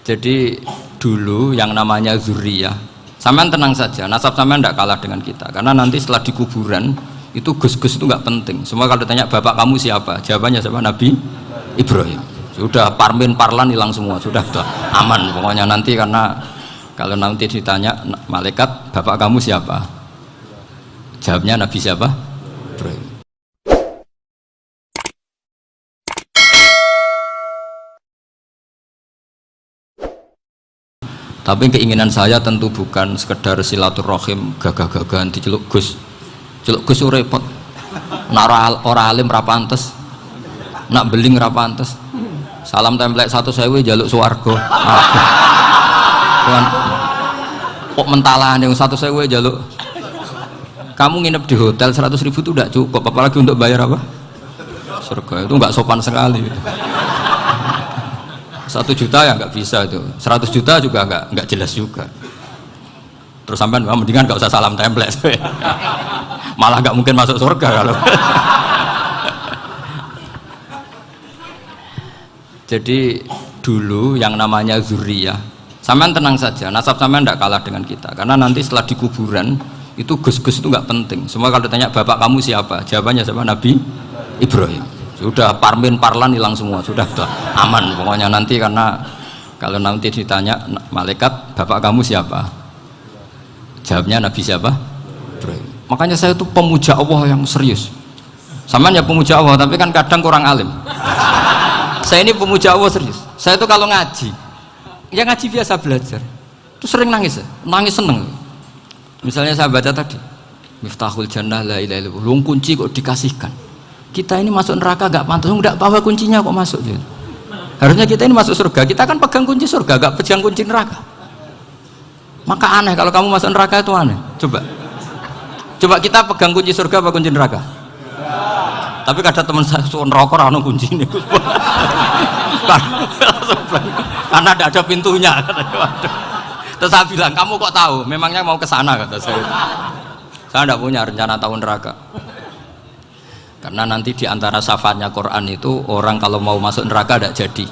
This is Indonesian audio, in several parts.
Jadi dulu yang namanya zuriyah, sampean tenang saja, nasab sampean tidak kalah dengan kita, karena nanti setelah di kuburan itu gus-gus itu nggak penting. Semua kalau ditanya bapak kamu siapa, jawabannya siapa? Nabi Ibrahim. Sudah parmin parlan hilang semua, sudah aman pokoknya nanti. Karena kalau nanti ditanya malaikat bapak kamu siapa, jawabnya Nabi siapa? Ibrahim. Tapi keinginan saya tentu bukan sekedar silaturahim gagah-gagahan diceluk Gus. Celuk Gus repot. Nak ora alim ra pantes. Nak beling ra pantes. Salam templek 1.000 jaluk swarga. Tuhan. Kok mentalan yang 1.000 jaluk. Kamu nginep di hotel 100.000 itu tidak cukup, apalagi untuk bayar apa? Surga. Itu enggak sopan sekali. 1 juta ya nggak bisa itu, 100 juta juga nggak jelas juga. Terus sampai mendingan nggak usah salam template, malah nggak mungkin masuk surga kalau. Jadi dulu yang namanya zuriyah, sampean tenang saja, nasab sampean tidak kalah dengan kita, karena nanti setelah di kuburan itu gus-gus itu nggak penting. Semua kalau ditanya bapak kamu siapa, jawabannya siapa? Nabi Ibrahim. Sudah parmin parlan hilang semua, sudah aman pokoknya nanti. Karena kalau nanti ditanya malaikat bapak kamu siapa, jawabnya Nabi siapa? Ibrahim. Makanya saya itu pemuja Allah yang serius. Samaan ya pemuja Allah, tapi kan kadang kurang alim. Saya ini pemuja Allah serius. Saya itu kalau ngaji, ya ngaji biasa belajar, itu sering nangis, nangis seneng. Misalnya saya baca tadi Miftahul Jannah la ilaha illallah, lung kunci kok dikasihkan. Kita ini masuk neraka gak pantas, enggak bawa kuncinya kok masuk gitu. Harusnya kita ini masuk surga, kita kan pegang kunci surga, gak pegang kunci neraka. Maka aneh kalau kamu masuk neraka, itu aneh. Coba kita pegang kunci surga apa kunci neraka? Tapi kadang teman saya suka neraka rano kunci ini. Karena tidak ada pintunya. Terus saya bilang, kamu kok tahu? Memangnya mau ke sana, kata saya. Saya tidak punya rencana tahu neraka. Karena nanti diantara syafaatnya Quran itu orang kalau mau masuk neraka tidak jadi,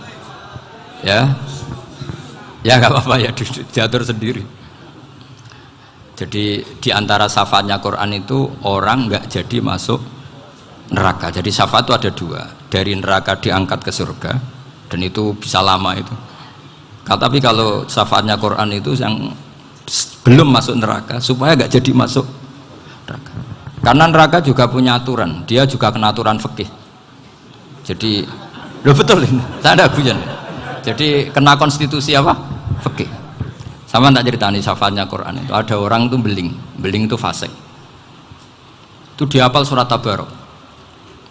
ya nggak apa-apa ya, diatur sendiri. Jadi diantara syafaatnya Quran itu orang nggak jadi masuk neraka. Jadi syafaat itu ada 2, dari neraka diangkat ke surga, dan itu bisa lama itu. Tapi kalau syafaatnya Quran itu yang belum masuk neraka supaya nggak jadi masuk neraka. Karena neraka juga punya aturan, dia juga kena aturan fikih. Jadi, loh betul ini, saya ada guyon. Jadi kena konstitusi apa? Fikih. Sama tak ceritani syafaatnya Quran itu, ada orang itu beling itu fasik. Itu dia hafal surat Tabarok,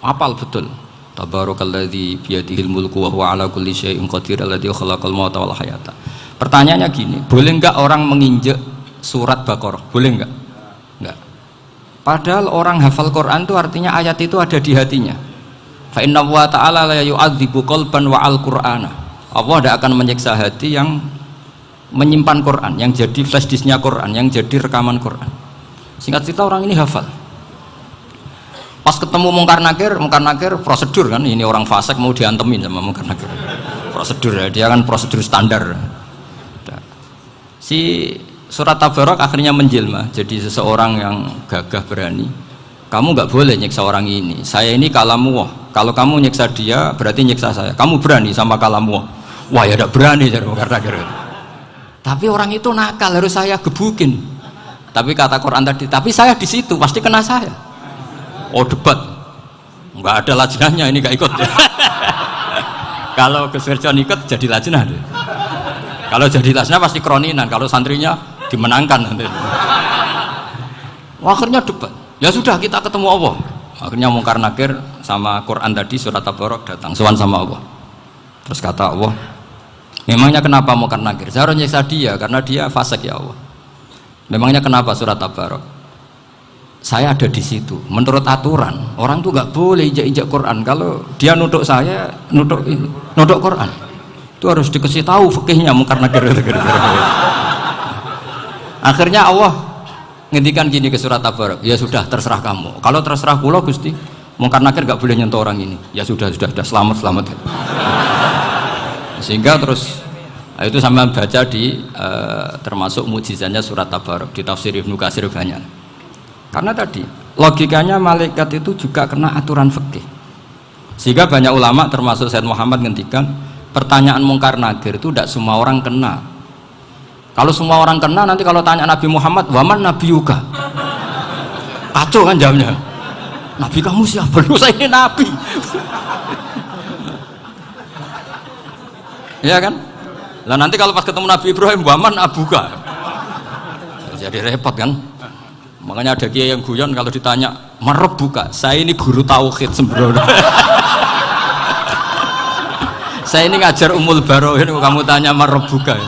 hafal betul. Tabarakalladzi biyadihil mulku wa huwa ala kulli syai'in qadir alladzi khalaqal mauta wal hayata. Pertanyaannya gini, boleh enggak orang menginjek surat Baqarah? Boleh enggak? Enggak. Padahal orang hafal Quran itu artinya ayat itu ada di hatinya. Fa inna wa ta'ala la yu'adzibu qalban wa al-Qur'ana. Allah tidak akan menyiksa hati yang menyimpan Quran, yang jadi flash disknya Quran, yang jadi rekaman Quran. Singkat cerita orang ini hafal. Pas ketemu Mungkar Nakir prosedur kan, ini orang fasik mau diantemin sama Mungkar Nakir. Prosedur ya, dia kan prosedur standar. Si surat Tabarok akhirnya menjelma jadi seseorang yang gagah berani. Kamu nggak boleh nyiksa orang ini, saya ini kalamullah, kalau kamu nyiksa dia berarti nyiksa saya. Kamu berani sama kalamullah? Wah ya tidak berani, karena tapi orang itu nakal, harus saya gebukin. Tapi kata Quran tadi, tapi saya di situ pasti kena saya. Oh debat, nggak ada lajnahnya, ini nggak ikut. Kalau Gus Wirjon ikut jadi lajnah. Kalau jadi lajnah pasti kroninan, kalau santrinya dimenangkan nanti. Akhirnya debat, ya sudah kita ketemu Allah. Akhirnya Mungkar Nakir sama Quran tadi surat Tabarok datang sowan sama Allah. Terus kata Allah, memangnya kenapa Mungkar Nakir? Saya harus nyiksa dia karena dia fasik ya Allah. Memangnya kenapa surat Tabarok? Saya ada di situ. Menurut aturan orang tuh nggak boleh injak-injak Quran. Kalau dia nutuk saya, nutuk Quran, itu harus dikasih tahu fikihnya Mungkar Nakir. Akhirnya Allah ngendikan gini ke surat Tabarok, ya sudah terserah kamu. Kalau terserah kula Gusti, Mungkar Nakir nggak boleh nyentuh orang ini. Ya sudah selamat. Sehingga terus Nah, itu sama baca di termasuk mujizatnya surat Tabarok di tafsir Ibnu Katsir banyak. Karena tadi logikanya malaikat itu juga kena aturan fikih. Sehingga banyak ulama termasuk Said Muhammad ngendikan pertanyaan mungkar nakir itu tidak semua orang kena. Kalau semua orang kena nanti kalau tanya Nabi Muhammad, waman Nabi Yuga, kacau kan jamnya. Nabi kamu siapa? Lu saya ini Nabi. Ya kan? Lah nanti kalau pas ketemu Nabi Ibrahim, waman abuka, jadi repot kan? Makanya ada kiai yang guyon kalau ditanya merebuka, saya ini guru tauhid sembrono. Saya ini ngajar Ummul Barohin, kamu tanya merebuka.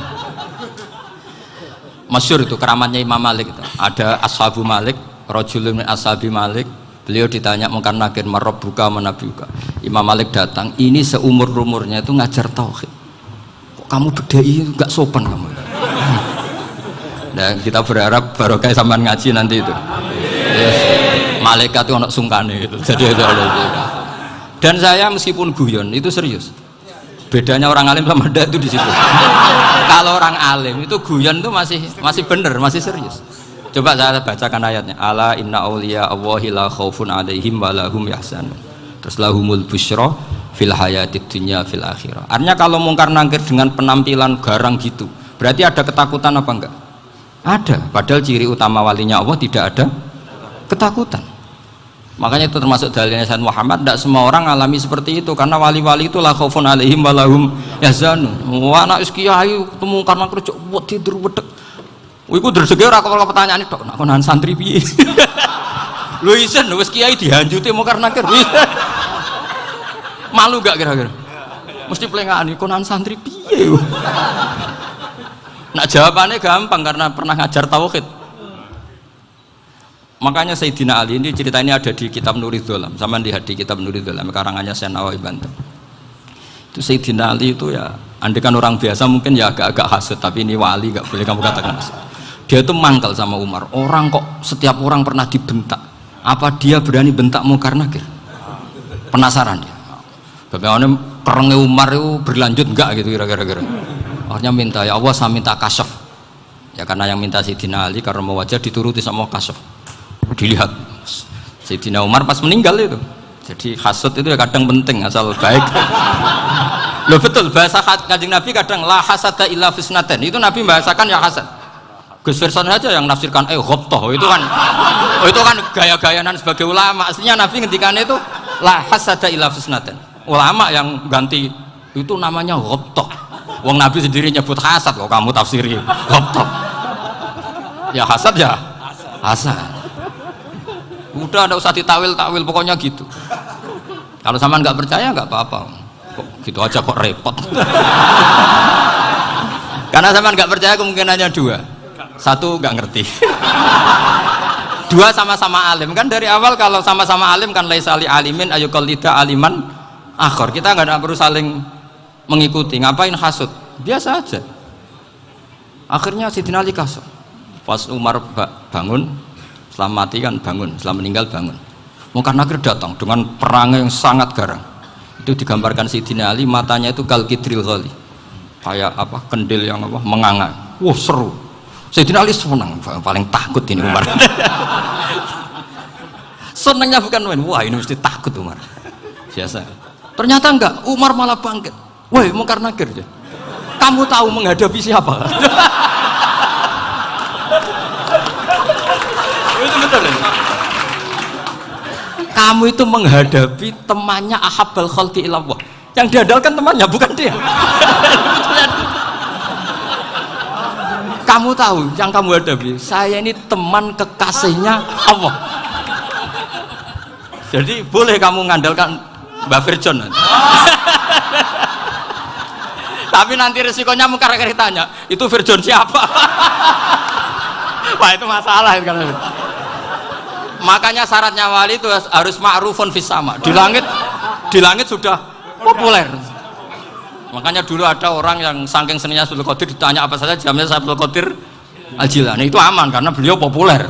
Masyhur itu keramatnya Imam Malik itu. Ada Ashabu Malik, rajulun min ashabi Malik, beliau ditanya mungkar nakir merebuka menabiuka. Imam Malik datang, ini seumur-umurnya itu ngajar tauhid. Kamu bedai nggak sopan kamu. Dan kita berharap barokah sampean ngaji nanti itu. Yes. Malaikat itu anak sungkane itu. Jadi itu ada. Dan saya meskipun guyon itu serius. Bedanya orang alim sama ndak itu di situ. Kalau orang alim itu guyon itu masih bener, masih serius. Coba saya bacakan ayatnya. Ala inna auliya Allahi la khaufun alaihim wa lahum yahzanun. Terus lahumul busyra fil hayatid dunya fil akhirah. Artinya kalau mungkar nangkir dengan penampilan garang gitu, berarti ada ketakutan apa enggak? Ada. Padahal ciri utama walinya Allah tidak ada ketakutan. Makanya itu termasuk dalilnya Sayyid Muhammad, tidak semua orang alami seperti itu karena wali-wali itu la khaufun alaihim wa lahum yahzanun. Wah anak kiai ketemu karena kerja tidur wedek. Iku dreseke ora kok pertanyaan tok, nek konan santri piye? Lho isen wis kiai dihanjuti mungkar nakir. Malu gak kira-kira? Mesti pelengani konan santri piye? Nak jawabannya gampang karena pernah ngajar tauhid. Makanya Sayyidina Ali ini cerita ini ada di kitab Nurul Dholam. Sama lihat di kitab Nurul Dholam karangannya Syekh Nawawi Banten. Itu Sayyidina Ali itu ya, andekan orang biasa mungkin ya agak-agak hasud, tapi ini wali gak boleh kamu katakan hasud. Dia itu mangkal sama Umar. Orang kok setiap orang pernah dibentak. Apa dia berani bentak mungkar nakir? Penasaran dia. Bagaimana perangnya Umar itu berlanjut enggak gitu kira-kira. Akhirnya minta, ya Allah saya minta kasyaf. Ya karena yang minta Sayyidina Ali karena mau wajah dituruti sama kasyaf. Dilihat Sayyidina Umar pas meninggal itu. Jadi hasud itu ya kadang penting asal baik. Loh betul bahasa Kanjeng Nabi kadang la hasada illa fisnaten. Itu Nabi membahasakan ya hasad. Gus Firson aja yang nafsirkan ghobtoh itu kan gaya-gayanan sebagai ulama. Aslinya Nabi ngendikan itu la hasada illa fisnaten. Ulama yang ganti itu namanya ghobtoh. Wong Nabi sendiri nyebut hasad kok kamu tafsiri ghobtoh. Ya hasad ya hasad. Udah nggak usah ditawil-tawil pokoknya gitu. Kalau sama nggak percaya nggak apa-apa. Kok gitu aja kok repot. Karena sama nggak percaya kemungkinannya dua. Satu nggak ngerti. Dua sama-sama alim kan dari awal kalau sama-sama alim kan laisali alimin ayuqallida aliman akhor. Kita nggak perlu saling mengikuti. Ngapain hasud? Biasa aja. Akhirnya Sayyidina Ali kasar. Pas Umar bangun, setelah mati kan bangun, setelah meninggal bangun. Mungkar nakir datang dengan perang yang sangat garang. Itu digambarkan Sayyidina Ali matanya itu kal kidril ghali. Kayak apa? Kendil yang apa? Menganga. Wah seru. Sayyidina Ali senang, paling takut ini Umar. Senangnya bukan main, wah ini mesti takut Umar. Biasa. Ternyata enggak, Umar malah bangkit. Woi, mungkar nakir aja. Kamu tahu menghadapi siapa? Itu betul ya? Kamu itu menghadapi temannya ahabbal khalqi ilallah. Yang diandalkan temannya bukan dia. Kamu tahu yang kamu hadapi, saya ini teman kekasihnya Allah. Jadi boleh kamu mengandalkan Mbak Firjon. Tapi nanti resikonya mungkar nakir tanya, itu Firjon siapa? Wah itu masalah kan. Makanya syaratnya wali itu harus ma'rufun fis sama. Di langit sudah populer. Makanya dulu ada orang yang saking seninya Abdul Qadir ditanya apa saja jamnya Abdul Qadir Al-Jilani itu aman karena beliau populer.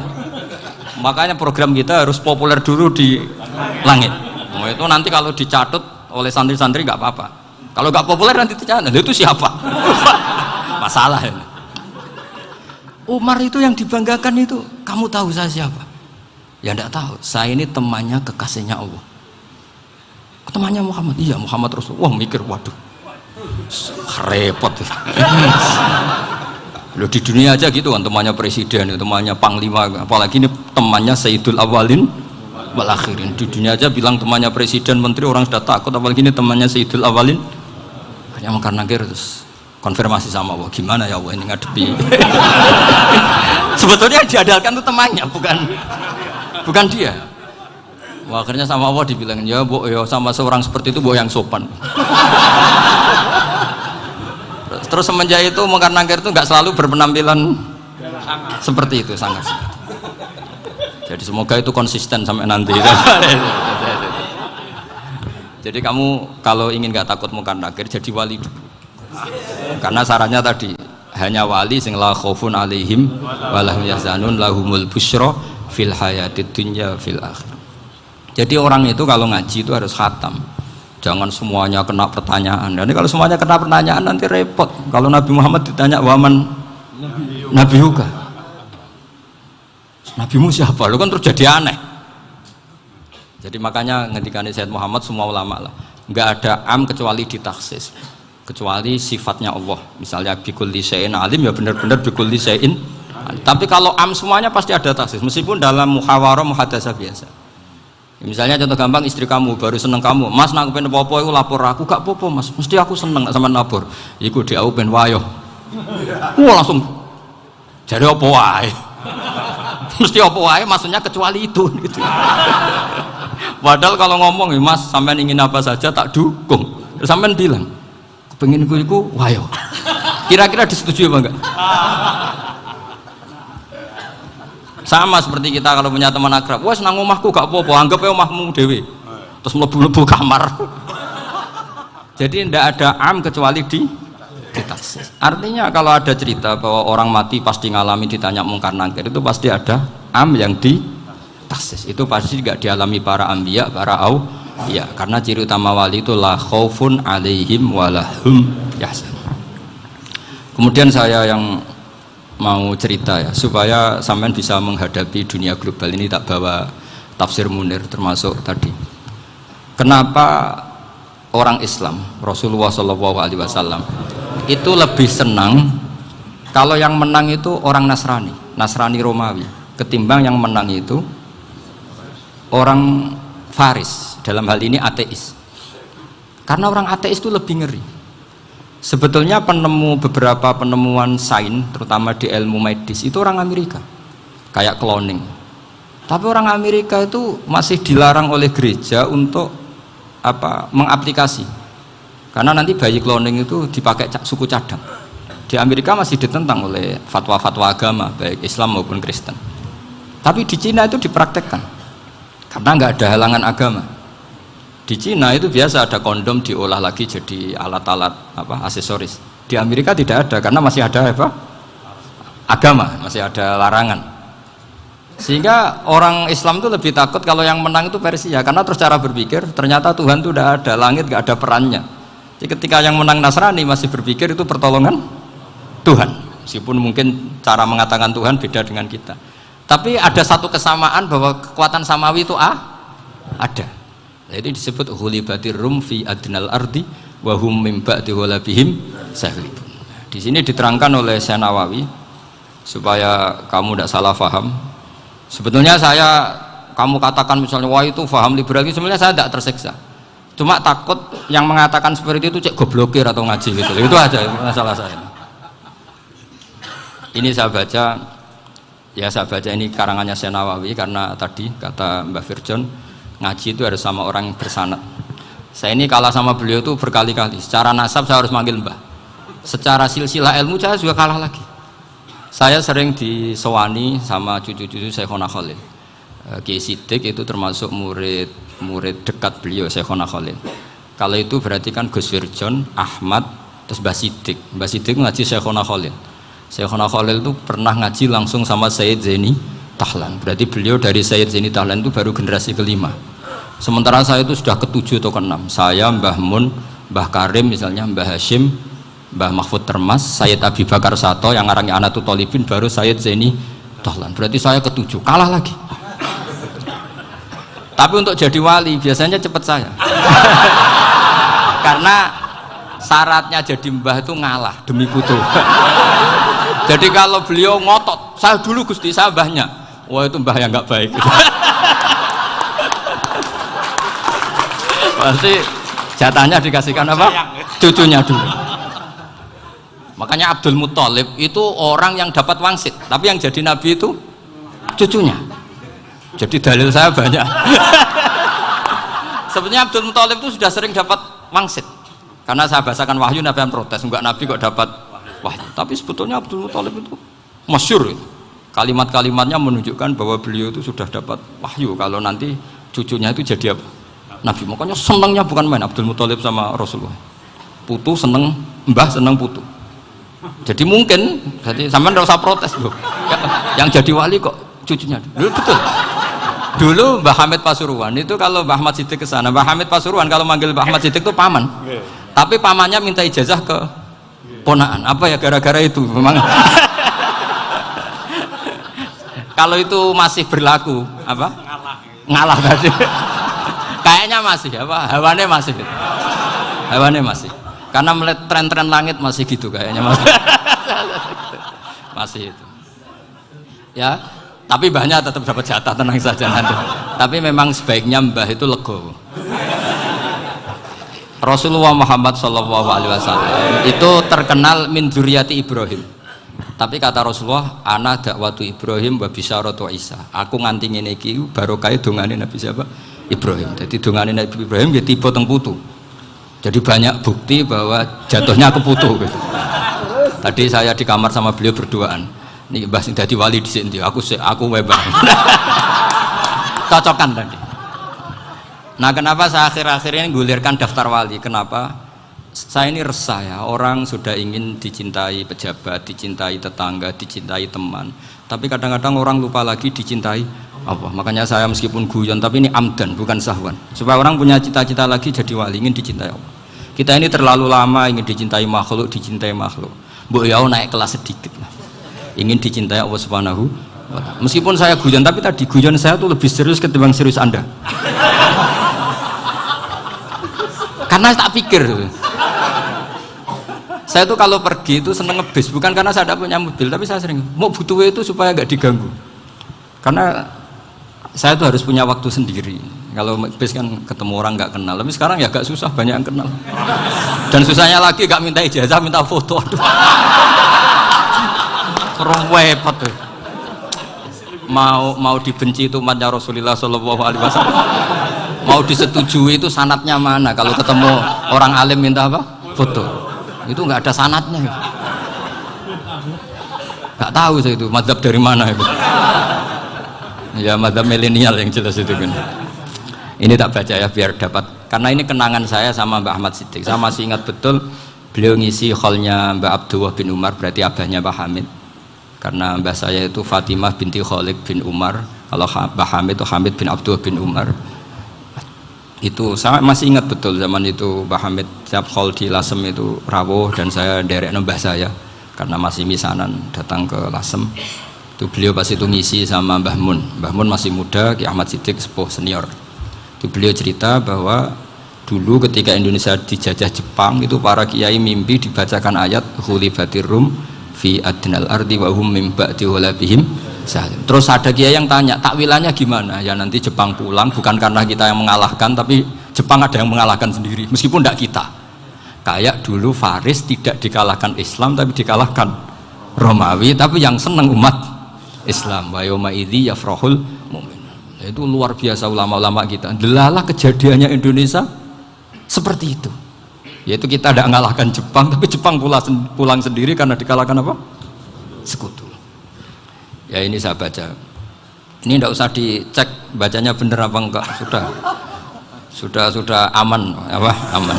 Makanya program kita harus populer dulu di langit. Nah, itu nanti kalau dicatut oleh santri-santri nggak apa-apa. Kalau nggak populer nanti dicatat, itu siapa? masalah ini. Umar itu yang dibanggakan itu, kamu tahu saya siapa? Ya enggak tahu, saya ini temannya kekasihnya Allah. Temannya Muhammad, iya Muhammad Rasul. Wah mikir, waduh, repot. Loh di dunia aja gitu kan, temannya presiden, temannya panglima, apalagi ini temannya Sayyidul Awalin wal Akhirin. Di dunia aja bilang temannya presiden, menteri, orang sudah takut, apalagi ini temannya Sayyidul Awalin. Hanya karena terus konfirmasi sama Allah, gimana ya Allah ini ngadepi. Sebetulnya yang diadalkan itu temannya, bukan dia. Wah, akhirnya sama Allah dibilang, ya bu, ya sama seorang seperti itu bu yang sopan. Terus semenjak itu Mungkar Nakir itu nggak selalu berpenampilan seperti itu, sangat. Jadi semoga itu konsisten sampai nanti. Jadi kamu kalau ingin nggak takut Mungkar Nakir, jadi wali dulu. Karena syaratnya tadi hanya wali sing la khaufun alaihim walahum yahzanun lahumul busyra fil hayatid dunya fil akhirah. Jadi orang itu kalau ngaji itu harus khatam. Jangan semuanya kena pertanyaan. Dan kalau semuanya kena pertanyaan nanti repot. Kalau Nabi Muhammad ditanya waman Nabi juga. Nabimu siapa? Lu kan terus jadi aneh. Jadi makanya ngendikane Sayyid Muhammad semua ulama lah, nggak ada am kecuali ditaksis. Kecuali sifatnya Allah. Misalnya bikulli syai'in alim ya benar-benar bikulli syai'in. Tapi kalau am semuanya pasti ada taksis. Meskipun dalam muhawarah muhadasah biasa. Misalnya contoh gampang, istri kamu baru seneng kamu, mas nak pengen apa-apa itu lapor aku, gak apa-apa mas, mesti aku seneng sama lapor. Iku dia aku pengen wayo. Wah langsung jadi apa wae. Mesti apa wae, maksudnya kecuali itu. Gitu. Padahal kalau ngomong, mas sampean ingin apa saja tak dukung. Terus sampean bilang, pengen iku wayo. Kira-kira disetujui apa enggak? Sama seperti kita kalau punya teman akrab, wah senang omahku gak apa-apa, anggap ya omahmu dewe, terus mlebu-mlebu kamar. Jadi tidak ada am kecuali di taksis. Artinya kalau ada cerita bahwa orang mati pasti ngalami ditanya Mungkar Nakir, itu pasti ada am yang di taksis. Itu pasti gak dialami para anbiya, para auliya. Karena ciri utama wali itu la khaufun alaihim walahum yahzanun. Kemudian saya yang mau cerita ya, supaya sampean bisa menghadapi dunia global ini, tak bawa tafsir Munir termasuk tadi. Kenapa orang Islam, Rasulullah SAW itu lebih senang kalau yang menang itu orang Nasrani Romawi, ketimbang yang menang itu orang Faris, dalam hal ini ateis. Karena orang ateis itu lebih ngeri. Sebetulnya beberapa penemuan sains, terutama di ilmu medis, itu orang Amerika, kayak cloning. Tapi orang Amerika itu masih dilarang oleh gereja untuk mengaplikasi, karena nanti bayi cloning itu dipakai suku cadang. Di Amerika masih ditentang oleh fatwa-fatwa agama, baik Islam maupun Kristen. Tapi di Cina itu dipraktekkan, karena nggak ada halangan agama. Di Cina itu biasa ada kondom diolah lagi jadi alat-alat aksesoris. Di Amerika tidak ada karena masih ada agama, masih ada larangan. Sehingga orang Islam itu lebih takut kalau yang menang itu Persia, karena terus cara berpikir ternyata Tuhan itu tidak ada, langit nggak ada perannya. Jadi ketika yang menang Nasrani masih berpikir itu pertolongan Tuhan, meskipun mungkin cara mengatakan Tuhan beda dengan kita. Tapi ada satu kesamaan bahwa kekuatan samawi itu ada. Nah, itu disebut ghulibatir rum fi adnal ardi wa hum min ba'di ghalabihim saghlibun. Di sini diterangkan oleh Syekh Nawawi supaya kamu tidak salah paham. Sebetulnya kamu katakan misalnya wah itu paham liberal, sebenarnya saya tidak tersiksa. Cuma takut yang mengatakan seperti itu cek goblokir atau ngaji gitu. Itu aja masalah saya. Ini saya baca ini karangannya Syekh Nawawi, karena tadi kata Mbah Firjon ngaji itu harus sama orang yang bersanad. Saya ini kalah sama beliau itu berkali-kali. Secara nasab saya harus manggil mbah. Secara silsilah ilmu saya juga kalah lagi. Saya sering disewani sama cucu-cucu Syekhona Khalil. Kiai Sidik itu termasuk murid dekat beliau, Syekhona Khalil. Kalau itu berarti kan Gus Wirjon, Ahmad, terus Mbah Sidik. Mbah Sidik ngaji Syekhona Khalil. Syekhona Khalil itu pernah ngaji langsung sama Sayyid Zaini Tahlan. Berarti beliau dari Sayyid Zaini Tahlan itu baru generasi kelima. Sementara saya itu sudah ke-7 atau ke-6. Saya, Mbah Mun, Mbah Karim misalnya, Mbah Hashim, Mbah Mahfud Termas, Sayyid Abi Bakar Sato yang ngarangnya Anatul Thalibin, baru Sayyid Zaini Dahlan. Berarti saya ketujuh, kalah lagi. Tapi untuk jadi wali biasanya cepat saya. Karena syaratnya jadi mbah itu ngalah demi putu. Jadi kalau beliau ngotot, saya dulu Gusti, saya mbahnya. Wah itu mbah yang nggak baik. Pasti jatahnya dikasihkan apa? Cucunya dulu. Makanya Abdul Muthalib itu orang yang dapat wangsit, tapi yang jadi nabi itu cucunya. Jadi dalil saya banyak. Sebenarnya Abdul Muthalib itu sudah sering dapat wangsit. Karena saya bahasakan wahyu, nabi yang protes, enggak nabi kok dapat wahyu. Tapi sebetulnya Abdul Muthalib itu masyhur. Kalimat-kalimatnya menunjukkan bahwa beliau itu sudah dapat wahyu kalau nanti cucunya itu jadi apa? Nabi. Makanya senangnya bukan main Abdul Muthalib sama Rasulullah. Putu seneng, mbah seneng putu. Jadi mungkin, jadi sampean enggak usah protes loh. Yang jadi wali kok cucunya. Dulu betul. Dulu Mbah Hamid Pasuruan itu kalau Mbah Ahmad Siddiq ke sana, Mbah Hamid Pasuruan kalau manggil Mbah Ahmad Siddiq itu paman. Tapi pamannya minta ijazah ke ponaan. Apa ya gara-gara itu memang. Kalau itu masih berlaku apa? Ngalah tadi. Kayaknya masih apa? Hawane masih. Gitu. Hawane masih. Karena melihat tren-tren langit masih gitu kayaknya masih. Masih itu. Ya, tapi mbahnya tetap dapat jatah, tenang saja nanti. Tapi memang sebaiknya mbah itu legowo. Rasulullah Muhammad SAW itu terkenal min dzurriyyati Ibrahim. Tapi kata Rasulullah, ana dakwatu Ibrahim wa bisyaratu Isa. Aku nganti ngene iki barokah dongane Nabi siapa? Ibrahim. Jadi dongane Nabi Ibrahim ya tiba teng putu. Jadi banyak bukti bahwa jatuhnya ke putu gitu. Tadi saya di kamar sama beliau berduaan. Nih Mbah sing dadi wali dhisik ndi? Aku webang. Cocokan tadi. Nah, kenapa saya akhir-akhir ini gulirkan daftar wali? Kenapa? Saya ini resah ya, orang sudah ingin dicintai pejabat, dicintai tetangga, dicintai teman. Tapi kadang-kadang orang lupa lagi dicintai apa? Makanya saya meskipun guyon, tapi ini amdan, bukan sahwan. Supaya orang punya cita-cita lagi jadi wali, ingin dicintai Allah. Kita ini terlalu lama ingin dicintai makhluk, Mbok ya naik kelas sedikit lah. Ingin dicintai Allah Subhanahu wa Ta'ala. Meskipun saya guyon, tapi tadi guyon saya tuh lebih serius ketimbang serius Anda. Karena tak pikir saya tuh kalau pergi itu seneng ngebis, bukan karena saya tidak punya mobil, tapi saya sering mau butuh itu supaya nggak diganggu. Karena saya tuh harus punya waktu sendiri. Kalau bis kan ketemu orang nggak kenal, tapi sekarang ya agak susah, banyak yang kenal. Dan susahnya lagi nggak minta ijazah, minta foto. Aduh, repot tuh. Mau dibenci itu umatnya Rasulullah Shallallahu Alaihi Wasallam. Mau disetujui itu sanatnya mana? Kalau ketemu orang alim minta apa? Foto. Itu nggak ada sanatnya. Nggak tahu saya itu mazhab dari mana itu. Ya mazhab milenial yang jelas itu kan. Ini tak baca ya biar dapat. Karena ini kenangan saya sama Mbak Ahmad Siddiq. Saya masih ingat betul beliau ngisi kholnya Mbak Abdullah bin Umar, berarti abahnya Mbak Hamid. Karena mbah saya itu Fatimah binti Khalid bin Umar. Kalau Mbak Hamid itu Hamid bin Abdullah bin Umar. Itu saya masih ingat betul zaman itu Mbah Hamid siap khol di Lasem itu rawuh dan saya derek mbah saya karena masih misanan datang ke Lasem. Itu beliau pas itu ngisi sama Mbah Mun. Mbah Mun masih muda, Ki Ahmad Siddiq sepuh senior. Itu beliau cerita bahwa dulu ketika Indonesia dijajah Jepang itu para kiai mimpi dibacakan ayat ghulibatir rum fi adnal ardi wa hum min ba'di ghalabihim. Terus ada kiai yang tanya, takwilannya gimana? Ya nanti Jepang pulang bukan karena kita yang mengalahkan, tapi Jepang ada yang mengalahkan sendiri, meskipun tidak kita. Kayak dulu Faris tidak dikalahkan Islam, tapi dikalahkan Romawi, tapi yang senang umat Islam. Wa yauma idzi yafrahul mu'min. Itu luar biasa ulama-ulama kita. Delalah kejadiannya Indonesia seperti itu. Yaitu kita tidak mengalahkan Jepang, tapi Jepang pulang sendiri karena dikalahkan apa? Sekutu. Ya ini saya baca. Ini tidak usah dicek bacanya bener apa enggak, sudah aman apa? Aman.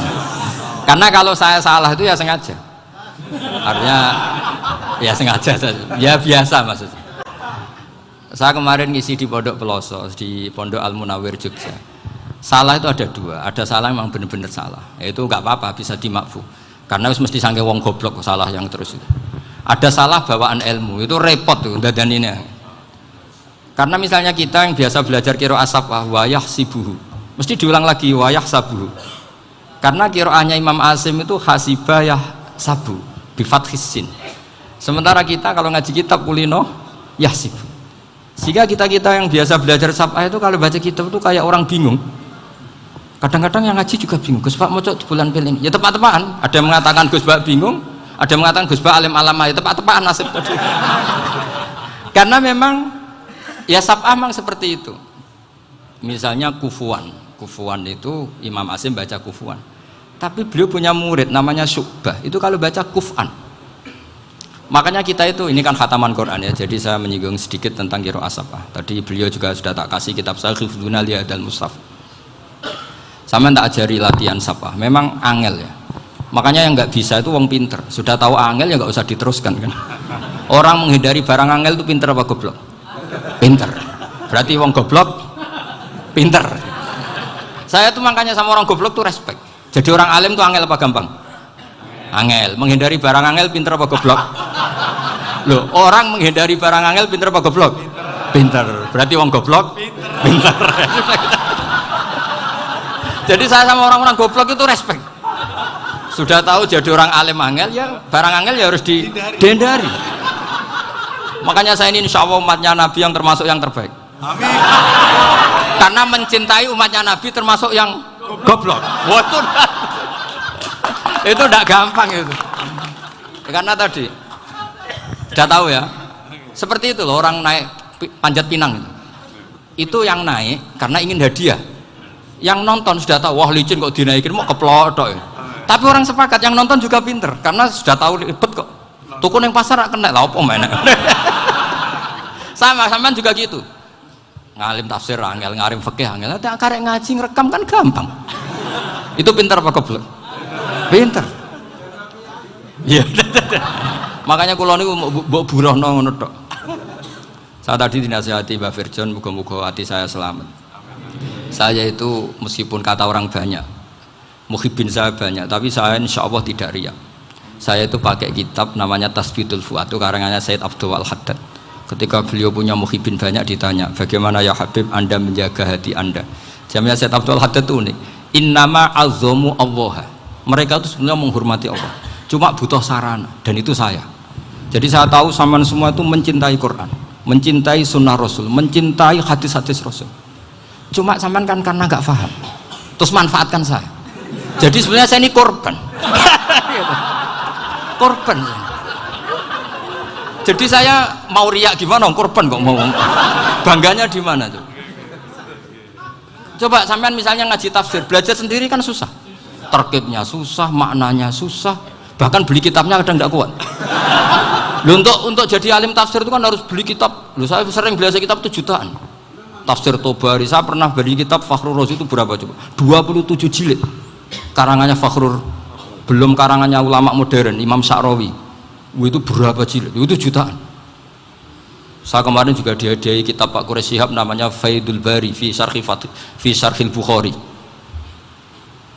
Karena kalau saya salah itu ya sengaja. Artinya ya sengaja saja. Ya biasa maksudnya. Saya kemarin ngisi di Pondok Peloso, di Pondok Al Munawir Jogja. Salah itu ada dua. Ada salah yang memang benar-benar salah. Itu enggak apa-apa, bisa dimakfu. Karena mesti sangke wong goblok salah yang terus itu. Ada salah bawaan ilmu itu repot tuh dadaninya. Karena misalnya kita yang biasa belajar qiraah safah wayah sibuhu, mesti diulang lagi wayah sabuhu. Karena qiraahnya Imam Asim itu hasibah yah sabu bi fathis sin. Sementara kita kalau ngaji kitab kulino yahsib. Sehingga kita yang biasa belajar safah itu kalau baca kitab itu kayak orang bingung. Kadang-kadang yang ngaji juga bingung. Gus Pak mau di bulan pilih. Ya tepat-tepatan. Ada yang mengatakan Gus Pak bingung, ada yang mengatakan Gus Pak alim alama. Ya tepat-tepatan nasib tadi. Karena memang ya saf'ah memang seperti itu. Misalnya kufuan. Kufuan itu Imam Asim baca kufuan. Tapi beliau punya murid namanya Syu'bah. Itu kalau baca kuf'an. Makanya kita itu ini kan khataman Quran ya. Jadi saya menyinggung sedikit tentang qiraah saf'ah. Tadi beliau juga sudah tak kasih kitab saya Hifdzuna Liyadal Mushaf. Sama tak ajari latihan safah, memang angel ya. Makanya yang nggak bisa itu wong pinter. Sudah tahu angel ya nggak usah diteruskan kan. Orang menghindari barang angel itu pinter apa goblok? Pinter. Berarti wong goblok pinter. Saya tuh makanya sama orang goblok tuh respect. Jadi orang alim tuh angel apa gampang? Angel. Menghindari barang angel pinter apa goblok? Loh, orang menghindari barang angel pinter apa goblok? Pinter. Berarti wong goblok pinter. Jadi saya sama orang-orang goblok itu respect. Sudah tahu jadi orang alim angel ya barang angel ya harus dihindari. Makanya saya ini insya Allah umatnya Nabi yang termasuk yang terbaik. Amin. Karena mencintai umatnya Nabi termasuk yang goblok. Waduh, itu tidak gampang itu. Karena tadi sudah tahu ya. Seperti itu loh orang naik panjat pinang itu yang naik karena ingin hadiah. Yang nonton sudah tahu wah licin kok dinaikin mau keplodok ya. Tapi orang sepakat yang nonton juga pinter karena sudah tahu ribet kok. Tuku yang pasar kena lah apa mana. Sama juga gitu. Ngalim tafsir angel, ngalim fikih angel. Ada karek ngaji ngerekam kan gampang. Itu pinter apa goblok? Pinter. Iya. Makanya kula niku mbok burohno ngono tok. Saya tadi dinasihati Mbak Firjon muga-muga hati saya selamat. Saya itu meskipun kata orang banyak, muhibbin saya banyak, tapi saya insya Allah tidak riya. Saya itu pakai kitab namanya Tasbidul Fuad, itu karangannya Said Abdul Al-Haddad. Ketika beliau punya muhibbin banyak ditanya, bagaimana ya Habib Anda menjaga hati Anda? Jamnya Said Abdul Al-Haddad itu unik. Innama azzamu Allah. Mereka itu sebenarnya menghormati Allah, cuma butuh sarana, dan itu saya. Jadi saya tahu sampean semua itu mencintai Quran, mencintai sunnah Rasul, mencintai hadis-hadis Rasul. Cuma sampean kan karena nggak paham, terus manfaatkan saya. Jadi sebenarnya saya ini korban. Korban. Jadi saya mau riak gimana? Korban kok mau. Bangganya di mana tuh? Coba sampean misalnya ngaji tafsir, belajar sendiri kan susah. Terkibnya susah, maknanya susah, bahkan beli kitabnya kadang nggak kuat. Loh, untuk jadi alim tafsir itu kan harus beli kitab. Loh, saya sering belajar kitab itu jutaan. Tafsir Tobari, saya pernah beli kitab Fakhrur Razi itu berapa coba? 27 jilid karangannya Fakhrur, belum karangannya ulama modern Imam Sya'rawi. Itu berapa jilid? Itu jutaan. Saya kemarin juga dihadiahi kitab Pak Quraish Shihab namanya Faidul Bari fi Syarhil Bukhari.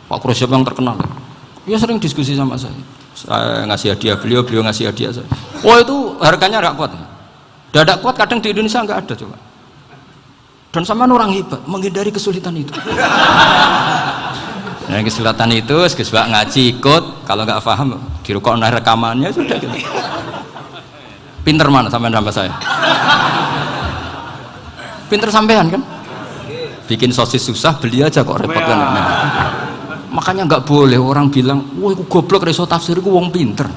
Pak Quraish Shihab yang terkenal. Dia sering diskusi sama saya ngasih hadiah beliau ngasih hadiah saya. Oh itu harganya nggak kuat. Dadak kuat kadang di Indonesia nggak ada coba. Dan sama orang hebat menghindari kesulitan itu. Nah, kesulitan itu sebab ngaji ikut, kalau nggak paham dirukok rekamannya sudah gitu. Pinter mana sampean sama saya? Pinter sampean kan? Bikin sosis susah, beli aja kok repot kan. Nah, makanya nggak boleh orang bilang, wah aku goblok reso tafsir, aku wong pinter.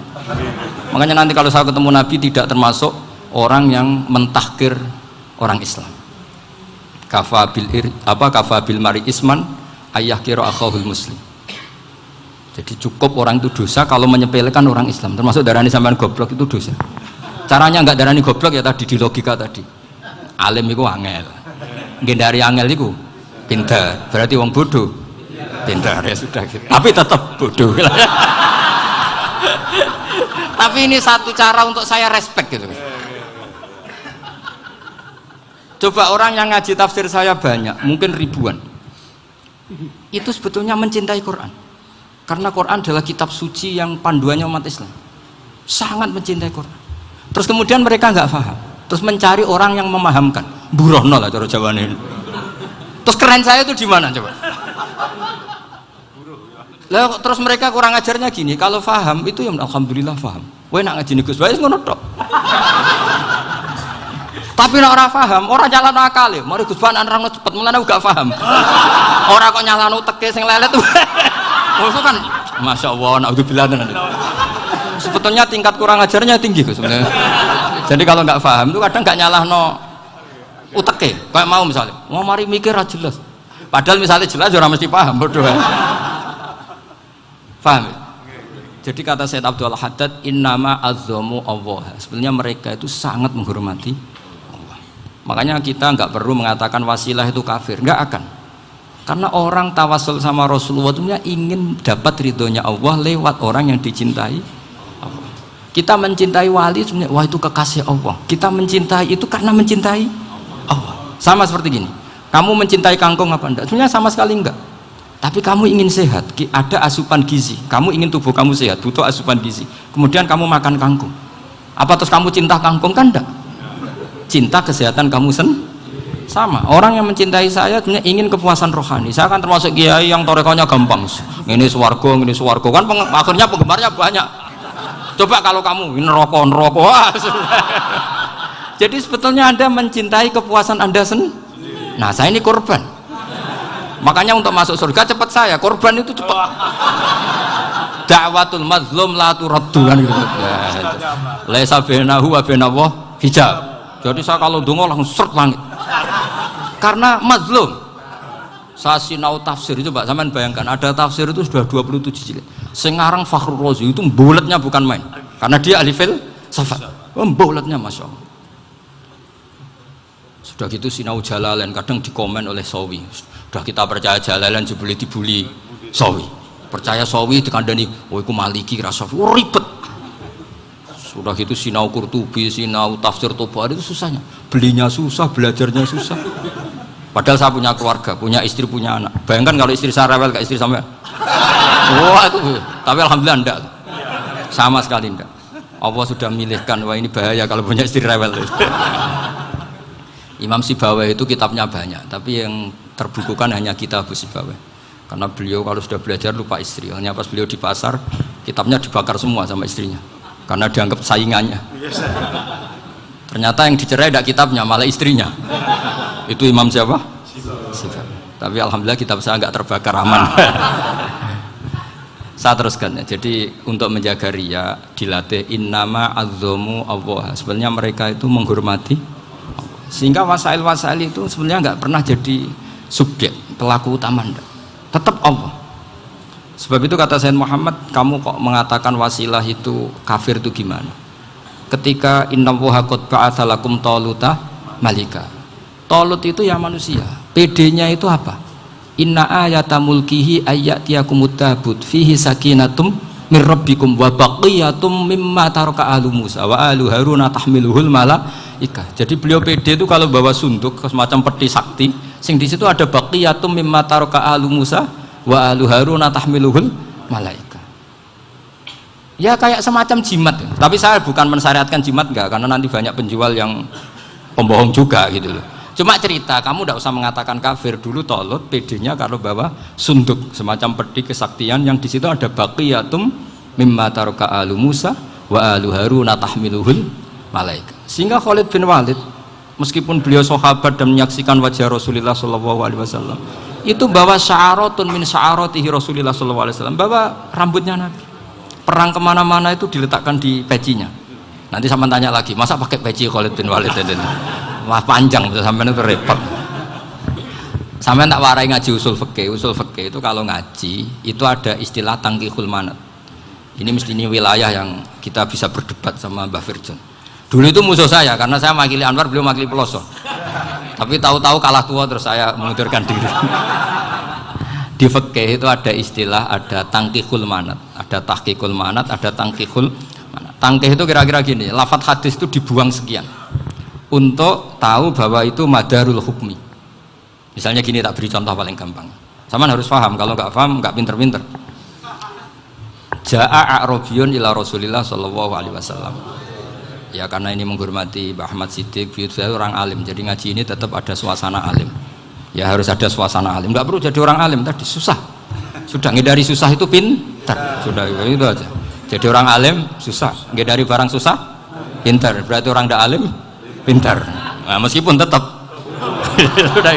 Makanya nanti kalau saya ketemu Nabi tidak termasuk orang yang mentahkir orang Islam. Kafabil mari isman ayah kira akhahul muslim. Jadi cukup orang itu dosa kalau menyepelekan orang Islam, termasuk darani sampean goblok itu dosa. Caranya nggak darani goblok ya tadi di logika tadi. Alim itu angel, gendari angel itu pinter, berarti wong bodoh pinter ya sudah gitu. Tapi tetap bodoh. Tapi ini satu cara untuk saya respect gitu. Coba orang yang ngaji tafsir saya banyak, mungkin ribuan. Itu sebetulnya mencintai Quran. Karena Quran adalah kitab suci yang panduannya umat Islam. Sangat mencintai Quran. Terus kemudian mereka nggak paham. Terus mencari orang yang memahamkan. Burono lah cara Jawane. Terus keren saya itu di mana coba? Lah terus mereka kurang ajarnya gini, kalau paham itu ya alhamdulillah paham. Kowe nak ngaji Gus Bae ngono tok. Tapi nek ora paham, ora nyalano akal. Mari Gus Bae nerangno cepet, mulane gak paham. Ora kok nyalano teke sing lelet. Maksud kan masyaallah naudzubillah tenan. Sebetulnya tingkat kurang ajarnya tinggi Gus sebenarnya. Jadi kalau nggak paham itu kadang nggak nyalahno uteke. Kayak mau misalnya, mau mari mikir ra jelas. Padahal misalnya jelas ora mesti paham bodoh. Paham ya? Jadi kata Sayyid Abdul Haddad, innama azzamu Allah. Sebenarnya mereka itu sangat menghormati Allah. Makanya kita nggak perlu mengatakan wasilah itu kafir, nggak akan. Karena orang tawasul sama Rasulullah itu ingin dapat ridhonya Allah lewat orang yang dicintai Allah. Kita mencintai wali sebenarnya, wah itu kekasih Allah. Kita mencintai itu karena mencintai Allah. Sama seperti gini, kamu mencintai kangkung apa enggak? Sebenarnya sama sekali enggak. Tapi kamu ingin sehat, ada asupan gizi, kamu ingin tubuh kamu sehat, butuh asupan gizi, kemudian kamu makan kangkung, apa terus kamu cinta kangkung? Kan enggak, cinta kesehatan kamu sama. Orang yang mencintai saya sebenarnya ingin kepuasan rohani. Saya kan termasuk kiai yang torekonya gampang, ini swarga kan akhirnya penggemarnya banyak. Coba kalau kamu ini neraka wah. Jadi sebetulnya Anda mencintai kepuasan Anda sendiri. Nah saya ini korban. Makanya untuk masuk surga cepat saya, korban itu cepat. Da'watul mazlum la turaddu kan gitu. Laisa bainahu wa bainallah hijab. Jadi saya kalau donga langsung seret langit. Karena mazlum. Saya sinau tafsir itu Pak, sampean bayangkan ada tafsir itu sudah 27 jilid. Sing ngarang Fakhrul Razi itu bulatnya bukan main. Karena dia ahli filsafat. Bulatnya Masya Allah. Sudah gitu sinau Jalalain kadang dikomen oleh Sawi. Sudah kita percaya Jalalain jebule dibuli Sawi. Percaya Sawi dikandani, "Oh iku Maliki rasa ribet." Sudah gitu sinau Qurtubi, sinau tafsir Tabari itu susahnya. Belinya susah, belajarnya susah. Padahal saya punya keluarga, punya istri, punya anak. Bayangkan kalau istri saya rewel kayak istri sampai. Wah itu. Tapi alhamdulillah enggak. Sama sekali enggak. Allah sudah milihkan, wah ini bahaya kalau punya istri rewel. Imam Sibawai itu kitabnya banyak, tapi yang terbukukan hanya kitab Sibawai. Karena beliau kalau sudah belajar lupa istri. Hanya pas beliau di pasar, kitabnya dibakar semua sama istrinya. Karena dianggap saingannya. Ternyata yang dicerai tidak kitabnya, malah istrinya. Itu Imam siapa? Sibawai. Tapi alhamdulillah kitab saya nggak terbakar, aman. Saya teruskan ya. Jadi untuk menjaga riya dilatih innama azzamu Allah. Sebenarnya mereka itu menghormati. Sehingga wasail-wasail itu sebenarnya nggak pernah jadi subjek pelaku utama enggak. Tetap Allah. Sebab itu kata Sayyid Muhammad, kamu kok mengatakan wasilah itu kafir itu gimana? Ketika innallaha qad ba'atsa lakum taluta malika. Talut itu ya manusia. PD-nya itu apa? Inna ayata mulkihi ayyatiyakumut tabut fihi sakinatum min rabbikum wa baqiyatum mimma taraka alu Musa wa alu Haruna tahmiluhul malaikah. Jadi beliau PD itu kalau bawa sunduk semacam peti sakti, sing di situ ada baqiyatum mimma taraka alu Musa wa alu Haruna tahmiluhul malaikah. Ya kayak semacam jimat. Tapi saya bukan mensyariatkan jimat enggak, karena nanti banyak penjual yang pembohong juga gitu loh. Cuma cerita, kamu tidak usah mengatakan kafir. Dulu Tolut PD-nya kalau bawa sunduk semacam peti kesaktian yang di situ ada baqiyatum mimma taraka alu Musa wa alu Haruna tahmiluhul malaika. Sehingga Khalid bin Walid meskipun beliau sahabat dan menyaksikan wajah Rasulullah SAW itu bawa sya'aratun min sya'aratihi Rasulullah SAW, bawa rambutnya Nabi. Perang kemana-mana itu diletakkan di pecinya. Nanti sama tanya lagi, masa pakai peci Khalid bin Walid ini? Wah panjang, sampai itu repot. Sampai tak warai ngaji usul fikih. Usul fikih itu kalau ngaji itu ada istilah tangkihul manat. Ini mesti ini wilayah yang kita bisa berdebat sama Mbah Firjon. Dulu itu musuh saya karena saya makili Anwar, beliau makili Peloso. Tapi tahu-tahu kalah tua terus saya mengundurkan diri. Di fikih itu ada istilah, ada tangkihul manat, ada tahqiqul manat, ada tangkihul manat. Tangkih itu kira-kira gini, lafadz hadis itu dibuang sekian untuk tahu bahwa itu madarul hukmi. Misalnya gini, tak beri contoh paling gampang. Sama harus paham, kalau nggak paham nggak pinter-pinter. Ja'a a'rabiyun ila Rasulillah sallallahu alaihi wasallam. Ya karena ini menghormati Mbah Ahmad Siddiq, saya orang alim, jadi ngaji ini tetap ada suasana alim. Ya harus ada suasana alim. Enggak perlu jadi orang alim tadi susah. Sudah ngindari susah itu pintar. Sudah itu aja. Jadi orang alim susah, ngindari barang susah pintar. Berarti orang tidak alim pintar. Nah, meskipun tetap sudah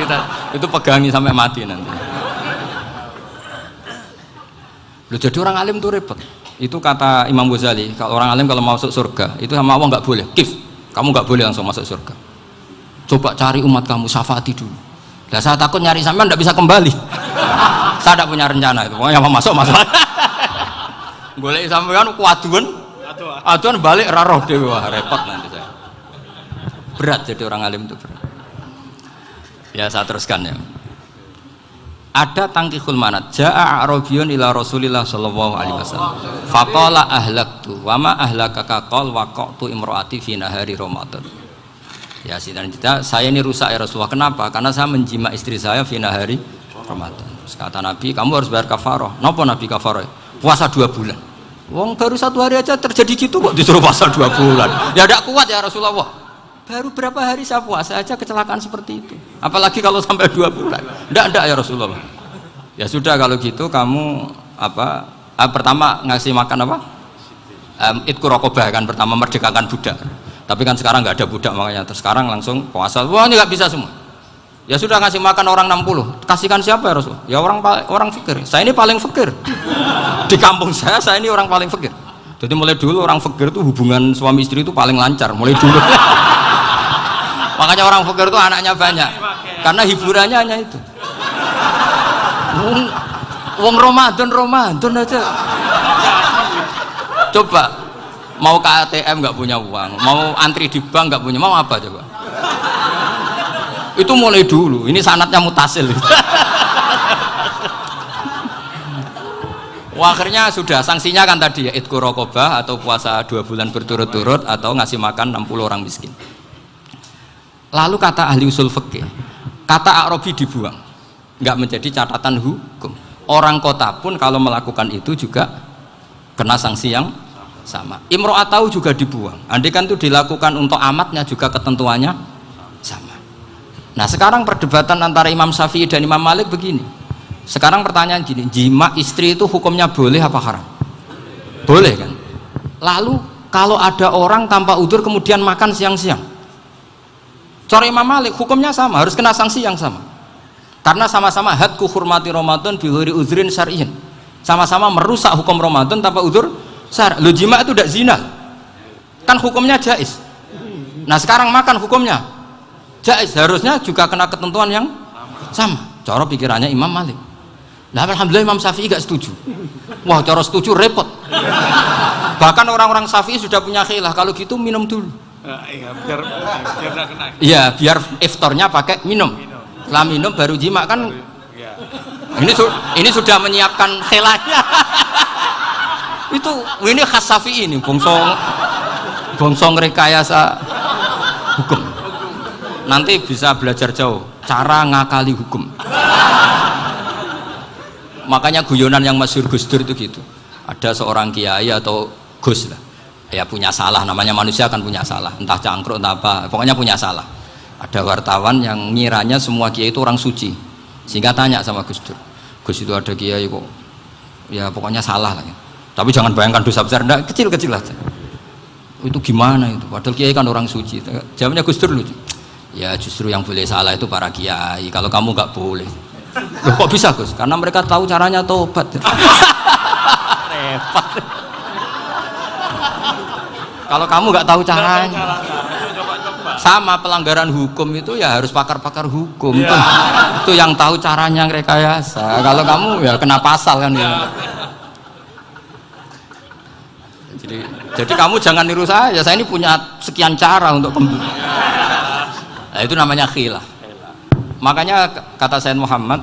itu pegangi sampai mati nanti. Loh, jadi orang alim itu repot. Itu kata Imam Ghazali, kalau orang alim kalau mau masuk surga itu sama Allah nggak boleh. Kif, kamu nggak boleh langsung masuk surga. Coba cari umat kamu, syafaati dulu. Nah, saya takut nyari sampean nggak bisa kembali. Saya tidak punya rencana itu. Pokoknya mau masuk. Golek sampean kuaduan balik raroh dewe, wah repot nanti saya. Berat jadi orang alim itu berat. Ya saya teruskan ya. Ada tangkihul manat. Ja'a a'rabiyun ila Rasulillah sallallahu alaihi wasallam. Faqala ahlaktu wa ma ahlakaka qal waqa'tu imraati fi nahari Ramadan. Ya sidang saya ini rusak ya Rasulullah. Kenapa? Karena saya menjima istri saya fi nahari Ramadan. Terus kata Nabi, kamu harus bayar kafarah. Napa Nabi kafarah? Puasa 2 bulan. Wong baru 1 hari aja terjadi gitu kok disuruh puasa 2 bulan. Ya tidak kuat ya Rasulullah. Baru berapa hari saya puasa aja kecelakaan seperti itu. Apalagi kalau sampai 2 bulan. Tidak ya Rasulullah. Ya sudah kalau gitu kamu pertama ngasih makan apa? Itqu raqabah kan, pertama merdekakan budak. Tapi kan sekarang nggak ada budak makanya terus sekarang langsung puasa. Wah ini nggak bisa semua. Ya sudah ngasih makan orang 60. Kasihkan siapa ya Rasul? Ya orang fakir. Saya ini paling fakir. Di kampung saya ini orang paling fakir. Jadi mulai dulu orang fakir itu hubungan suami istri itu paling lancar mulai dulu. Makanya orang fakir itu anaknya banyak karena hiburannya hanya itu. Wong Ramadan aja. Coba mau ke ATM nggak punya uang, mau antri di bank nggak punya, mau apa coba? Itu mulai dulu. Ini sanatnya mutasil. Wah, akhirnya sudah sanksinya kan tadi ya itqu raqabah atau puasa 2 bulan berturut-turut atau ngasih makan 60 orang miskin. Lalu kata ahli usul fikih, kata a'rabi dibuang, nggak menjadi catatan hukum. Orang kota pun kalau melakukan itu juga kena sanksi yang sama. Imro'atau juga dibuang. Andai kan itu dilakukan untuk amatnya juga ketentuannya sama. Nah sekarang perdebatan antara Imam Syafi'i dan Imam Malik begini. Sekarang pertanyaan gini, jima istri itu hukumnya boleh apa haram? Boleh kan? Lalu kalau ada orang tanpa udzur kemudian makan siang-siang, cara Imam Malik hukumnya sama, harus kena sanksi yang sama. Karena sama-sama hadku hurmati Ramadan bihuri uzrin syar'iyyin. Sama-sama merusak hukum Ramadan tanpa udzur syar'. Lu jima itu tidak zina. Kan hukumnya jaiz. Nah, sekarang makan hukumnya jaiz, harusnya juga kena ketentuan yang sama. Cara pikirannya Imam Malik. Nah, alhamdulillah Imam Syafi'i gak setuju. Wah, cara setuju repot. Bahkan orang-orang Syafi'i sudah punya khilaf, kalau gitu minum dulu. Iya, biar gak kena. Iya, biar iftarnya pakai minum. Setelah minum baru jima kan. Ya. Ini sudah menyiapkan khilafnya. Ini khas Syafi'i ini, bongsong rekayasa hukum. Nanti bisa belajar jauh cara ngakali hukum. Makanya guyonan yang masyhur Gus Dur itu gitu. Ada seorang kiai atau Gus lah, ya punya salah, namanya manusia kan punya salah, entah cangkruk entah apa, pokoknya punya salah. Ada wartawan yang ngiranya semua kiai itu orang suci, sehingga tanya sama Gus Dur, Gus itu ada kiai kok ya pokoknya salah lah ya. Tapi jangan bayangkan dosa besar, enggak, kecil-kecil aja. Itu gimana itu, padahal kiai kan orang suci. Jawabnya Gus Dur lucu, ya justru yang boleh salah itu para kiai, kalau kamu nggak boleh. Loh, kok bisa Gus? Karena mereka tahu caranya tobat. Repot. Kalau kamu nggak tahu caranya, sama pelanggaran hukum itu ya harus pakar-pakar hukum. Ya. Itu yang tahu caranya rekayasa. Kalau kamu ya kena pasal kan. Ya. Jadi kamu jangan niru saya. Saya ini punya sekian cara untuk kembali. Nah, itu namanya khilaf. Makanya kata Sayyid Muhammad,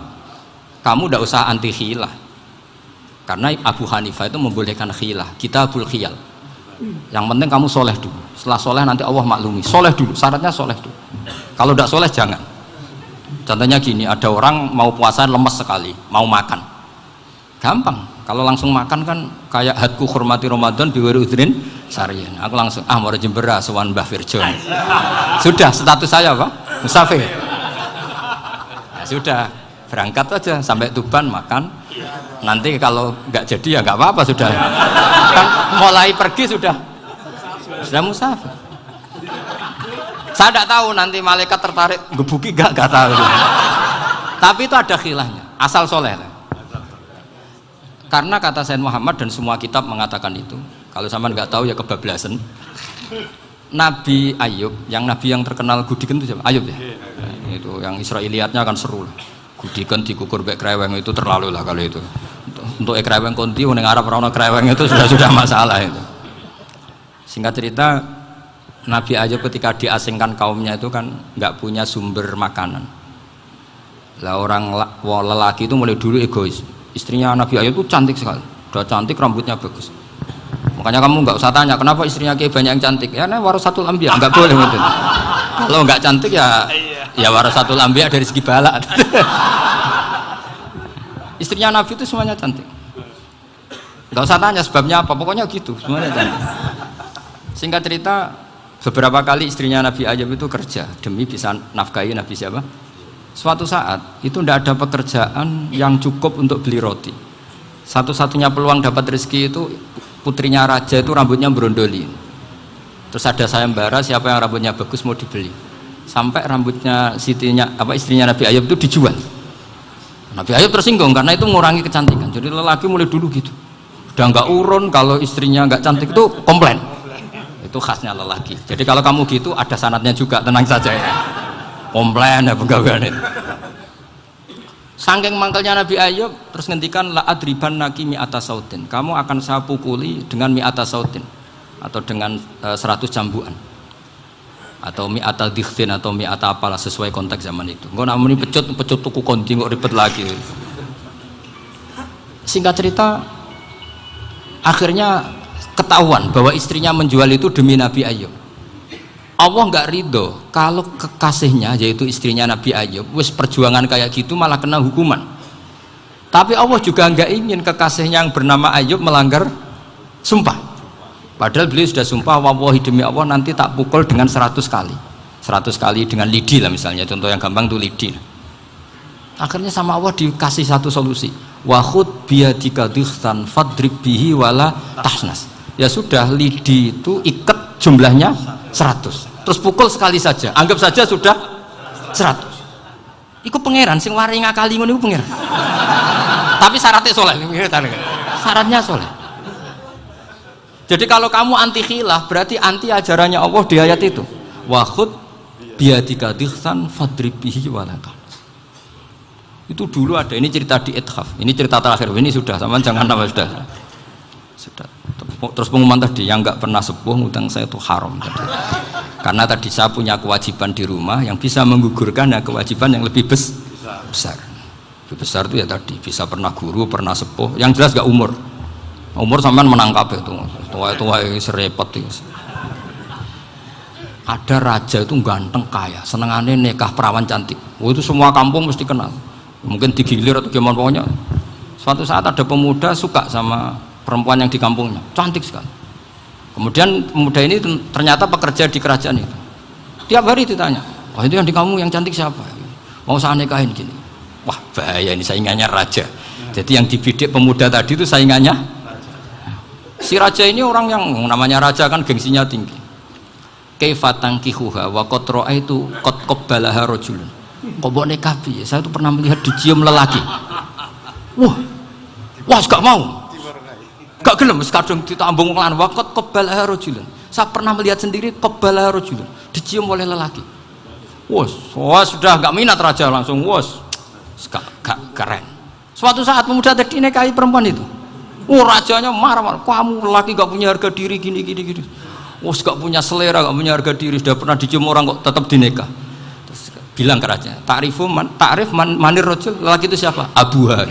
kamu tidak usah anti khilaf. Karena Abu Hanifah itu membolehkan khilaf, kitabul khiyal. Yang penting kamu soleh dulu. Setelah soleh nanti Allah maklumi. Soleh dulu, syaratnya soleh dulu. Kalau tidak soleh jangan. Contohnya gini, ada orang mau puasa lemes sekali, mau makan, gampang. Kalau langsung makan kan kayak hadku hormati Ramadan biwiri udrin sarian. Aku langsung mau Jembera sowan Mbah Firjo. Sudah status saya apa? Musafir. Ya sudah, berangkat aja sampai Tuban makan. Nanti kalau nggak jadi ya nggak apa-apa sudah. Kan mulai pergi sudah musafir. Saya tidak tahu nanti malaikat tertarik gebuki nggak tahu. Tapi itu ada khilafnya. Asal soleh. Karena kata Sayyid Muhammad dan semua kitab mengatakan itu. Kalau sampean nggak tahu ya kebablasan. Nabi Ayub, nabi yang terkenal Gudiken itu siapa? Ayub ya. Nah, itu yang Israiliyatnya akan seru. Gudiken dikukur bek kreweng itu terlalu lah kalau itu. Untuk kreweng konti ning Arab ora ono kreweng itu sudah masalah itu. Singkat cerita, Nabi Ayub ketika diasingkan kaumnya itu kan nggak punya sumber makanan. Lah orang lelaki itu mulai dulu egois. Istrinya Nabi Ayub itu cantik sekali, udah cantik, rambutnya bagus. Makanya kamu nggak usah tanya kenapa istrinya Kiai banyak yang cantik. Ya warasatul anbiya, nggak boleh gitu. Kalau nggak cantik ya warasatul anbiya dari segi balak. Istrinya Nabi itu semuanya cantik. Nggak usah tanya sebabnya apa, pokoknya gitu, semuanya cantik. Singkat cerita, beberapa kali istrinya Nabi Ayub itu kerja demi bisa nafkahi Nabi siapa? Suatu saat itu tidak ada pekerjaan yang cukup untuk beli roti. Satu-satunya peluang dapat rezeki itu putrinya raja itu rambutnya berondoli. Terus ada sayembara siapa yang rambutnya bagus mau dibeli. Sampai rambutnya istrinya Nabi Ayub itu dijual. Nabi Ayub tersinggung karena itu mengurangi kecantikan. Jadi lelaki mulai dulu gitu. Udah nggak urun kalau istrinya nggak cantik itu komplain. Itu khasnya lelaki. Jadi kalau kamu gitu ada sanadnya juga, tenang saja ya. Komplain ya pegawai itu. Saking mangkelnya Nabi Ayub terus ngendikan la adriban naki mi'ata sautin. Kamu akan saya pukuli dengan mi'ata sautin atau dengan 100 cambuan. Atau mi'ata dikhtin atau mi'ata apalah sesuai konteks zaman itu. Engko nak muni pecut tuku kondi kok ribet lagi. Singkat cerita akhirnya ketahuan bahwa istrinya menjual itu demi Nabi Ayub. Allah nggak ridho kalau kekasihnya yaitu istrinya Nabi Ayub wis perjuangan kayak gitu malah kena hukuman. Tapi Allah juga nggak ingin kekasihnya yang bernama Ayub melanggar sumpah. Padahal beliau sudah sumpah, wallahi demi Allah nanti tak pukul dengan 100 kali. 100 kali dengan lidi lah misalnya, contoh yang gampang tuh lidi. Akhirnya sama Allah dikasih satu solusi. Wa khud biyadika dikhtan fadrib bihi wala tahnas. Ya sudah, lidi itu ikat jumlahnya 100. Terus pukul sekali saja. Anggap saja sudah 100. Iku pangeran sing wari ngakali ngono iku pangeran. Tapi syaratnya soleh. Syaratnya soleh. Jadi kalau kamu anti khilaf berarti anti ajarannya Allah di ayat itu. Wa khud biyadika dikhtan fadrib bihi wala tahnas. Itu dulu ada, ini cerita di Ithaf, ini cerita terakhir, ini sudah, sama jangan nama sudah. Terus pengumuman tadi, yang nggak pernah sepuh ngutang saya itu haram tadi. Karena tadi saya punya kewajiban di rumah yang bisa menggugurkan ya kewajiban yang lebih besar. Lebih besar itu ya tadi, bisa pernah guru, pernah sepuh, yang jelas gak umur. Umur sampean menangkap itu, tua-tua serepot itu. Ada raja itu ganteng kaya, senengannya nikah perawan cantik. Oh, itu semua kampung mesti kenal. Mungkin digilir atau gimana pokoknya. Suatu saat ada pemuda suka sama perempuan yang di kampungnya, cantik sekali. Kemudian pemuda ini ternyata pekerja di kerajaan itu. Tiap hari ditanya, wah itu yang di kampung yang cantik siapa? Mau saya nikahin gini. Wah bahaya ini, saingannya raja. Jadi yang dibidik pemuda tadi itu saingannya. Si raja ini orang yang namanya raja kan gengsinya tinggi. Kaifatang kihuha wa kotroa itu kot kobbalaha rojulun. Kobok nekabi, saya tuh pernah melihat dicium lelaki. Wah, gak mau. Gak gelem, kadang ditambung lan wakot kobbalaha rojulun. Saya pernah melihat sendiri kobbalaha rojulun, dicium oleh lelaki. Wah, sudah gak minat raja langsung. Gak keren. Suatu saat pemuda tadi nikahi perempuan itu. Rajanya marah, kamu lelaki gak punya harga diri gini. Gak punya selera, gak punya harga diri, sudah pernah dicium orang kok tetap dinikah. Terus bilang ke raja, ta'rif manir rojul, lelaki itu siapa? Abuha.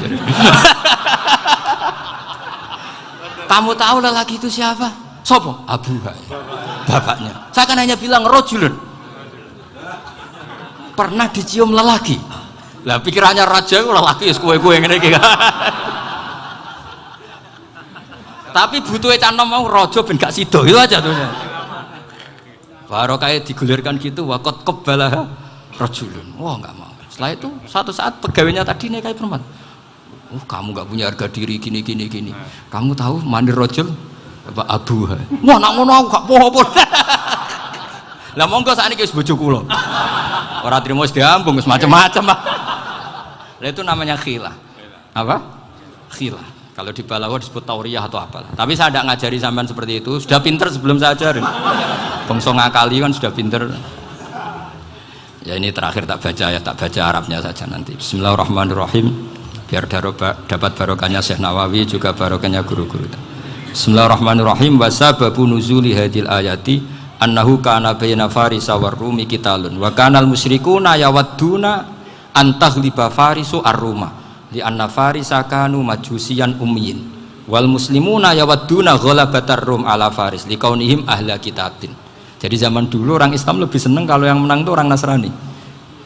Kamu tahu lelaki itu siapa? Sopo? Abuha. Bapaknya. Saya kan hanya bilang rojulun. Pernah dicium lelaki. Lah pikirannya raja lelaki kue-kue ngene iki. Tapi butuhnya canom mau rojo ben gak sido itu aja tuhnya. Baru kayak digulirkan gitu, wakot kebalah rojulun. Wah nggak mau. Setelah itu satu saat pegawainya tadi nih kayak perempuan. Kamu nggak punya harga diri gini. Kamu tahu mandir rojul apa abu? Wah nak ngono aku gak apa-apa. Lah monggo sakniki wis bojo kula. Ora trimo wis diambung wis macam-macam. Lah itu namanya khilah. Apa? Khilah. Kalau di balaghah disebut tauriyah atau apalah. Tapi saya tidak ngajari sampean seperti itu. Sudah pinter sebelum saya ajarin. Bangsa ngakali kan sudah pinter. Ya ini terakhir tak baca Arabnya saja nanti. Bismillahirrahmanirrahim. Biar dapat barokahnya Syekh Nawawi juga barokahnya guru-guru. Bismillahirrahmanirrahim. Wasababu nuzuli hadil ayati annahu kana baina farisa war rumi qitalun wa kanal musyrikuna yawadduna antaghliba farisu ar-ruma li anna farisa kanu majusiyan ummiyin wal muslimuna yawadduna ghalabatar rum ala faris liqaunihim ahla kitabin. Jadi zaman dulu orang Islam lebih senang kalau yang menang itu orang Nasrani.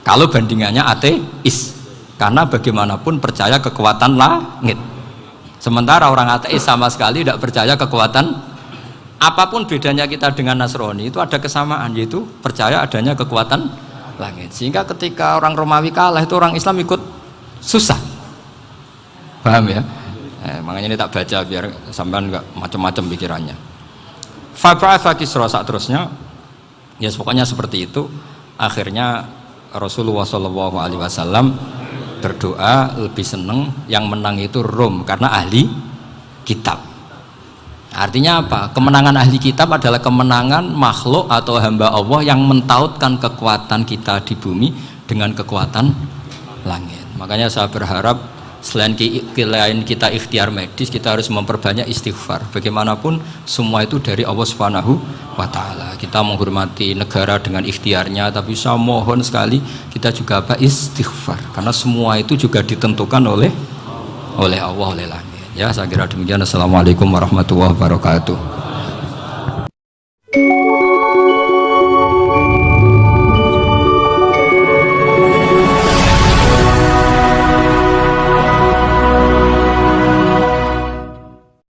Kalau bandingannya ateis, karena bagaimanapun percaya kekuatan langit. Sementara orang ateis sama sekali tidak percaya kekuatan. Apapun bedanya kita dengan Nasrani itu ada kesamaan, yaitu percaya adanya kekuatan langit. Sehingga ketika orang Romawi kalah itu orang Islam ikut susah. Paham ya? Makanya ini tak baca biar sampean enggak macam-macam pikirannya. Fab'atha Kisra saat terusnya, ya pokoknya seperti itu. Akhirnya Rasulullah SAW berdoa lebih seneng yang menang itu Rom karena ahli kitab. Artinya apa? Kemenangan ahli kitab adalah kemenangan makhluk atau hamba Allah yang mentautkan kekuatan kita di bumi dengan kekuatan langit. Makanya saya berharap selain kita ikhtiar medis, kita harus memperbanyak istighfar. Bagaimanapun semua itu dari Allah Subhanahu wa Ta'ala. Kita menghormati negara dengan ikhtiarnya, tapi saya mohon sekali kita juga istighfar, karena semua itu juga ditentukan oleh Allah, oleh langit. Ya, saya kira demikian. Assalamualaikum warahmatullahi wabarakatuh.